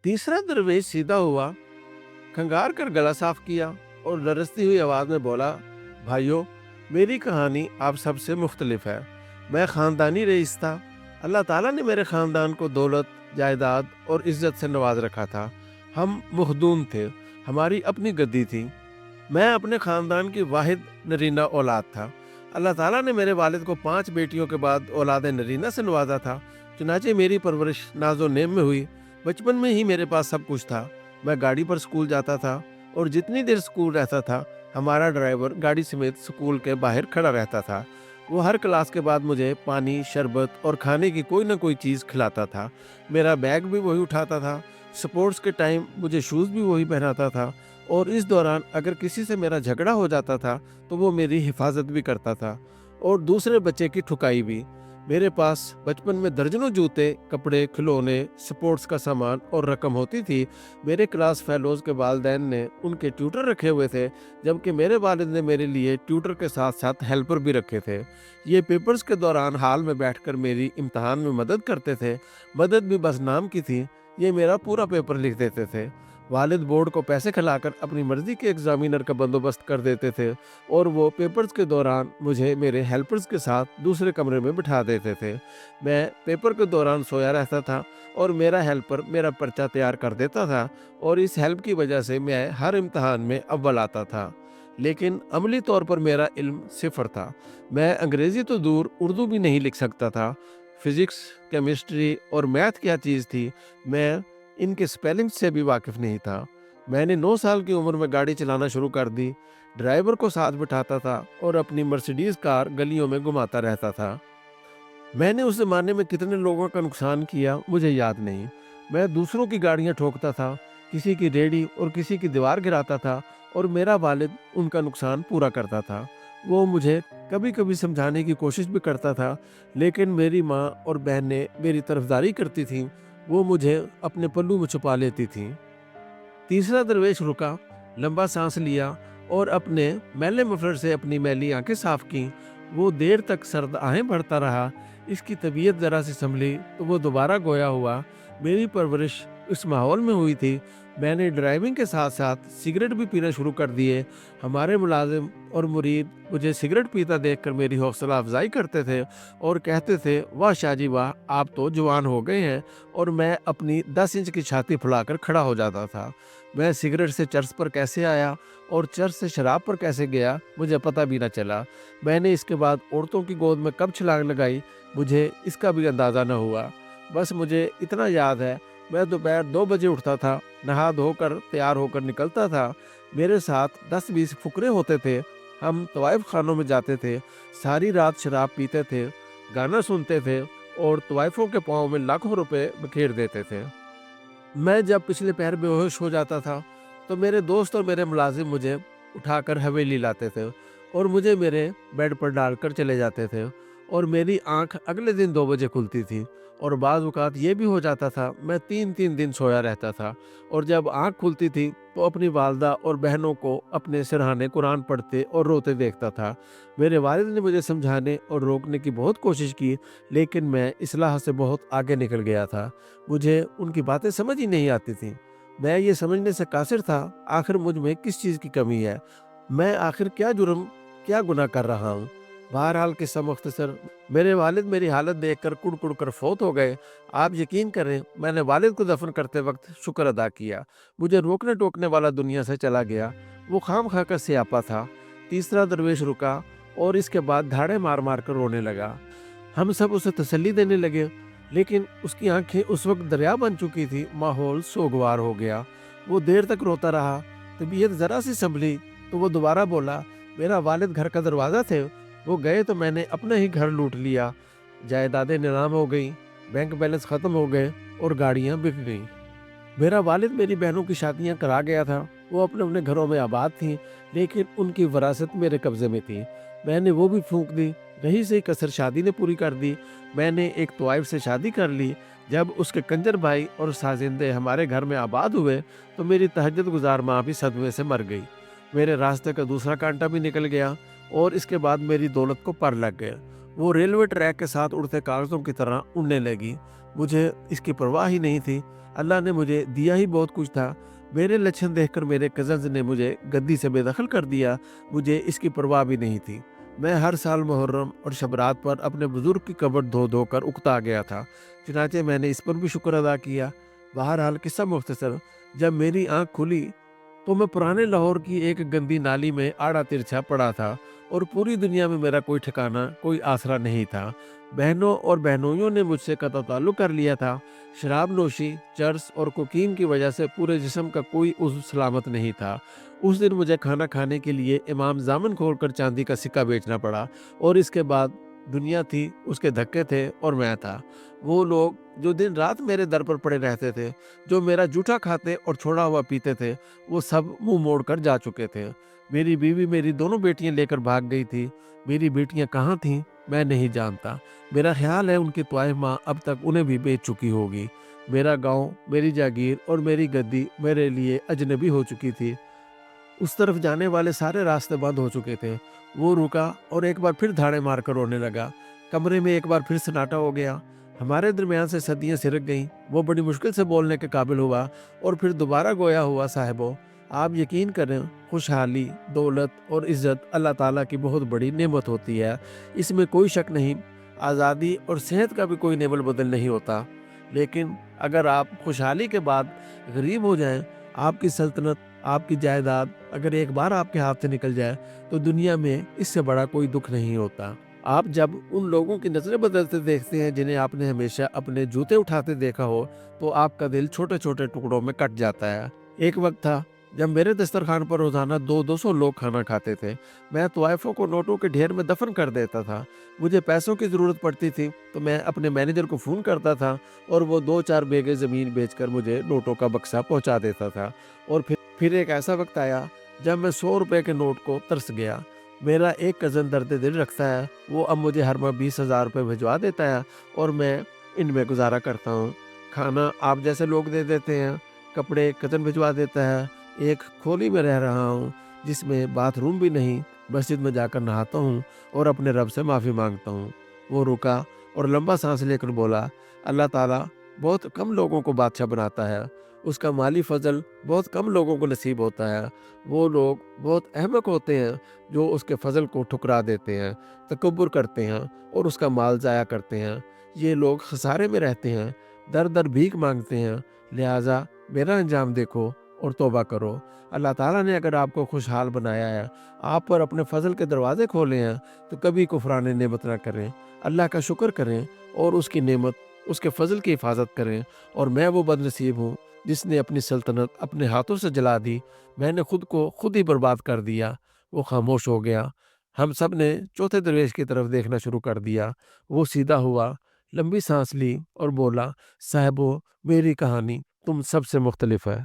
तीसरा दरवेश सीधा हुआ, खंगार कर गला साफ किया और लरजती हुई आवाज़ में बोला, भाइयों, मेरी कहानी आप सबसे मुख्तलिफ है। मैं ख़ानदानी रईस था। अल्लाह ताला ने मेरे ख़ानदान को दौलत, जायदाद और इज़्ज़त से नवाज रखा था। हम मखदूम थे, हमारी अपनी गद्दी थी। मैं अपने ख़ानदान की वाहिद नरीना औलाद था। अल्लाह ताला ने मेरे वालिद को 5 बेटियों के बाद औलाद नरीना से नवाजा था। चुनाचे मेरी परवरिश नाज़ो नेम में हुई। बचपन में ही मेरे पास सब कुछ था। मैं गाड़ी पर स्कूल जाता था और जितनी देर स्कूल रहता था, हमारा ड्राइवर गाड़ी समेत स्कूल के बाहर खड़ा रहता था। वो हर क्लास के बाद मुझे पानी, शरबत और खाने की कोई ना कोई चीज़ खिलाता था। मेरा बैग भी वही उठाता था। स्पोर्ट्स के टाइम मुझे शूज़ भी वही पहनाता था और इस दौरान अगर किसी से मेरा झगड़ा हो जाता था तो वो मेरी हिफाजत भी करता था और दूसरे बच्चे की ठुकाई भी। मेरे पास बचपन में दर्जनों जूते, कपड़े, खिलौने, स्पोर्ट्स का सामान और रकम होती थी। मेरे क्लास फेलोज़ के वालिदैन ने उनके ट्यूटर रखे हुए थे, जबकि मेरे वालिद ने मेरे लिए ट्यूटर के साथ साथ हेल्पर भी रखे थे। ये पेपर्स के दौरान हाल में बैठकर मेरी इम्तहान में मदद करते थे। मदद भी बस नाम की थी, ये मेरा पूरा पेपर लिख देते थे। वालिद बोर्ड को पैसे खिलाकर अपनी मर्जी के एग्जामिनर का बंदोबस्त कर देते थे और वो पेपर्स के दौरान मुझे मेरे हेल्पर्स के साथ दूसरे कमरे में बिठा देते थे। मैं पेपर के दौरान सोया रहता था और मेरा हेल्पर मेरा पर्चा तैयार कर देता था और इस हेल्प की वजह से मैं हर इम्तहान में अव्वल आता था। लेकिन अमली तौर पर मेरा इल्म सिफर था। मैं अंग्रेज़ी तो दूर उर्दू भी नहीं लिख सकता था। फिज़िक्स, केमिस्ट्री और मैथ क्या चीज़ थी, मैं इनके स्पेलिंग से भी वाकिफ़ नहीं था। मैंने 9 साल की उम्र में गाड़ी चलाना शुरू कर दी। ड्राइवर को साथ बिठाता था और अपनी मर्सिडीज़ कार गलियों में घुमाता रहता था। मैंने उस ज़माने में कितने लोगों का नुकसान किया मुझे याद नहीं। मैं दूसरों की गाड़ियाँ ठोकता था, किसी की रेहड़ी और किसी की दीवार गिराता था और मेरा वालिद उनका नुकसान पूरा करता था। वो मुझे कभी-कभी समझाने की कोशिश भी करता था, लेकिन मेरी माँ और बहनें मेरी तरफदारी करती थीं। वो मुझे अपने पल्लू में छुपा लेती थीं। तीसरा दरवेश रुका, लंबा सांस लिया और अपने मैले मफलर से अपनी मैली आंखें साफ की। वो देर तक सर्द आहें भरता रहा। इसकी तबीयत जरा सी संभली तो वो दोबारा गोया हुआ। मेरी परवरिश इस माहौल में हुई थी। मैंने ड्राइविंग के साथ साथ सिगरेट भी पीना शुरू कर दिए। हमारे मुलाजिम और मुरीद मुझे सिगरेट पीता देखकर मेरी हौसला अफजाई करते थे और कहते थे, वाह शाहजी वाह, आप तो जवान हो गए हैं। और मैं अपनी 10 इंच की छाती फुलाकर खड़ा हो जाता था। मैं सिगरेट से चर्च पर कैसे आया और चर्च से शराब पर कैसे गया, मुझे पता भी न चला। मैंने इसके बाद औरतों की गोद में कब छलांग लगाई, मुझे इसका भी अंदाज़ा न हुआ। बस मुझे इतना याद है, मैं दोपहर 2 बजे उठता था, नहा धोकर तैयार होकर निकलता था। मेरे साथ 10-20 फुकरे होते थे। हम तवाइफ खानों में जाते थे, सारी रात शराब पीते थे, गाना सुनते थे और तवाइफों के पाँव में लाखों रुपए बिखेर देते थे। मैं जब पिछले पैर बेहोश हो जाता था तो मेरे दोस्त और मेरे मुलाजिम मुझे उठाकर हवेली लाते थे और मुझे मेरे बेड पर डालकर चले जाते थे और मेरी आंख अगले दिन 2 बजे खुलती थी। और बाज़ औक़ात ये भी हो जाता था मैं 3-3 दिन सोया रहता था और जब आंख खुलती थी तो अपनी वालदा और बहनों को अपने सिरहाने कुरान पढ़ते और रोते देखता था। मेरे वालिद ने मुझे समझाने और रोकने की बहुत कोशिश की, लेकिन मैं इस्लाह से बहुत आगे निकल गया था। मुझे उनकी बातें समझ ही नहीं आती थीं। मैं ये समझने से कासिर था, आखिर मुझ में किस चीज़ की कमी है? मैं आखिर क्या जुर्म, क्या गुनाह कर रहा हूँ? बहरहाल किस्सा मुख्तसर, मेरे वालिद मेरी हालत देखकर कुढ़-कुढ़ कर फौत हो गए। आप यकीन करें, मैंने वालिद को दफन करते वक़्त शुक्र अदा किया। मुझे रोकने-टोकने वाला दुनिया से चला गया। वो खाम-खा कर स्यापा था। तीसरा दरवेश रुका और इसके बाद धाड़े मार-मार कर रोने लगा। हम सब उसे तसल्ली देने लगे, लेकिन उसकी आंखें उस वक्त दरिया बन चुकी थी। माहौल सोगवार हो गया। वो देर तक रोता रहा। तबीयत ज़रा सी संभली तो वो दोबारा बोला, मेरा वालिद घर का दरवाज़ा थे, वो गए तो मैंने अपना ही घर लूट लिया। जायदादें नीलाम हो गई, बैंक बैलेंस ख़त्म हो गए और गाड़ियाँ बिक गईं। मेरा वालिद मेरी बहनों की शादियां करा गया था। वो अपने अपने घरों में आबाद थीं, लेकिन उनकी विरासत मेरे कब्ज़े में थी। मैंने वो भी फूंक दी। रही से कसर शादी ने पूरी कर दी। मैंने एक तवाइफ से शादी कर ली। जब उसके कंजर भाई और साजिंदे हमारे घर में आबाद हुए तो मेरी तहज्जुद गुजार माँ भी सदमे से मर गई। मेरे रास्ते का दूसरा कांटा भी निकल गया और इसके बाद मेरी दौलत को पर लग गया। वो रेलवे ट्रैक के साथ उड़ते कागज़ों की तरह उड़ने लगी। मुझे इसकी परवाह ही नहीं थी। اللہ نے مجھے دیا ہی بہت کچھ تھا۔ میرے لچھن دیکھ کر میرے کزنز نے مجھے گدی سے بے دخل کر دیا، مجھے اس کی پرواہ بھی نہیں تھی۔ میں ہر سال محرم اور شبرات پر اپنے بزرگ کی قبر دھو دھو کر اکتا گیا تھا، چنانچہ میں نے اس پر بھی شکر ادا کیا۔ بہرحال قصہ مختصر، جب میری آنکھ کھلی تو میں پرانے لاہور کی ایک گندی نالی میں آڑا ترچھا پڑا تھا، اور پوری دنیا میں میرا کوئی ٹھکانہ، کوئی آسرا نہیں تھا۔ بہنوں اور بہنوئیوں نے مجھ سے قطع تعلق کر لیا تھا۔ شراب نوشی، چرس اور کوکین کی وجہ سے پورے جسم کا کوئی عضو سلامت نہیں تھا۔ اس دن مجھے کھانا کھانے کے لیے امام زامن کھول کر چاندی کا سکہ بیچنا پڑا، اور اس کے بعد دنیا تھی، اس کے دھکے تھے، اور میں تھا۔ وہ لوگ جو دن رات میرے در پر پڑے رہتے تھے، جو میرا جوٹا کھاتے اور چھوڑا ہوا پیتے تھے، وہ سب منہ موڑ کر جا چکے تھے۔ میری بیوی میری دونوں بیٹیاں لے کر بھاگ گئی تھی۔ میری بیٹیاں کہاں تھیں میں نہیں جانتا۔ میرا خیال ہے ان کی طوائف ماں اب تک انہیں بھی بیچ چکی ہوگی۔ میرا گاؤں، میری جاگیر اور میری گدی میرے لیے اجنبی ہو چکی تھی۔ اس طرف جانے والے سارے راستے بند ہو چکے تھے۔ وہ رکا اور ایک بار پھر دھاڑے مار کر رونے لگا۔ کمرے میں ایک بار پھر سناٹا ہو گیا۔ ہمارے درمیان سے صدیاں سرک گئیں۔ وہ بڑی مشکل سے بولنے کے قابل ہوا، اور پھر دوبارہ گویا ہوا، صاحبو، آپ یقین کریں، خوشحالی، دولت اور عزت اللہ تعالیٰ کی بہت بڑی نعمت ہوتی ہے، اس میں کوئی شک نہیں۔ آزادی اور صحت کا بھی کوئی نیبل بدل نہیں ہوتا، لیکن اگر آپ خوشحالی کے بعد غریب ہو جائیں، آپ کی سلطنت، آپ کی جائیداد اگر ایک بار آپ کے ہاتھ سے نکل جائے، تو دنیا میں اس سے بڑا کوئی دکھ نہیں ہوتا۔ آپ جب ان لوگوں کی نظریں بدلتے دیکھتے ہیں جنہیں آپ نے ہمیشہ اپنے جوتے اٹھاتے دیکھا ہو، تو آپ کا دل چھوٹے چھوٹے ٹکڑوں میں کٹ جاتا ہے۔ ایک وقت تھا جب میرے دسترخوان پر روزانہ 200 لوگ کھانا کھاتے تھے۔ میں طوائفوں کو نوٹوں کے ڈھیر میں دفن کر دیتا تھا۔ مجھے پیسوں کی ضرورت پڑتی تھی تو میں اپنے مینیجر کو فون کرتا تھا، اور وہ 2-4 بیگھے زمین بیچ کر مجھے نوٹوں کا بکسہ پہنچا دیتا تھا۔ اور پھر ایک ایسا وقت آیا جب میں 100 روپے کے نوٹ کو ترس گیا۔ میرا ایک کزن درد دل رکھتا ہے، وہ اب مجھے ہر ماہ 20,000 روپے بھجوا دیتا ہے، اور میں ان میں گزارا کرتا ہوں۔ کھانا آپ جیسے لوگ دے دیتے ہیں، کپڑے کزن بھجوا دیتا ہے۔ ایک کھولی میں رہ رہا ہوں جس میں باتھ روم بھی نہیں۔ مسجد میں جا کر نہاتا ہوں اور اپنے رب سے معافی مانگتا ہوں۔ وہ رکا اور لمبا سانس لے کر بولا، اللہ تعالیٰ بہت کم لوگوں کو بادشاہ بناتا ہے، اس کا مالی فضل بہت کم لوگوں کو نصیب ہوتا ہے۔ وہ لوگ بہت احمق ہوتے ہیں جو اس کے فضل کو ٹھکرا دیتے ہیں، تکبر کرتے ہیں اور اس کا مال ضائع کرتے ہیں۔ یہ لوگ خسارے میں رہتے ہیں، در در بھیک مانگتے ہیں۔ لہٰذا میرا انجام دیکھو اور توبہ کرو۔ اللہ تعالیٰ نے اگر آپ کو خوشحال بنایا ہے، آپ پر اپنے فضل کے دروازے کھولے ہیں، تو کبھی کفران نعمت نہ کریں، اللہ کا شکر کریں اور اس کی نعمت، اس کے فضل کی حفاظت کریں۔ اور میں وہ بد نصیب ہوں جس نے اپنی سلطنت اپنے ہاتھوں سے جلا دی۔ میں نے خود کو خود ہی برباد کر دیا۔ وہ خاموش ہو گیا۔ ہم سب نے چوتھے درویش کی طرف دیکھنا شروع کر دیا۔ وہ سیدھا ہوا، لمبی سانس لی اور بولا، صاحبو، میری کہانی تم سب سے مختلف ہے۔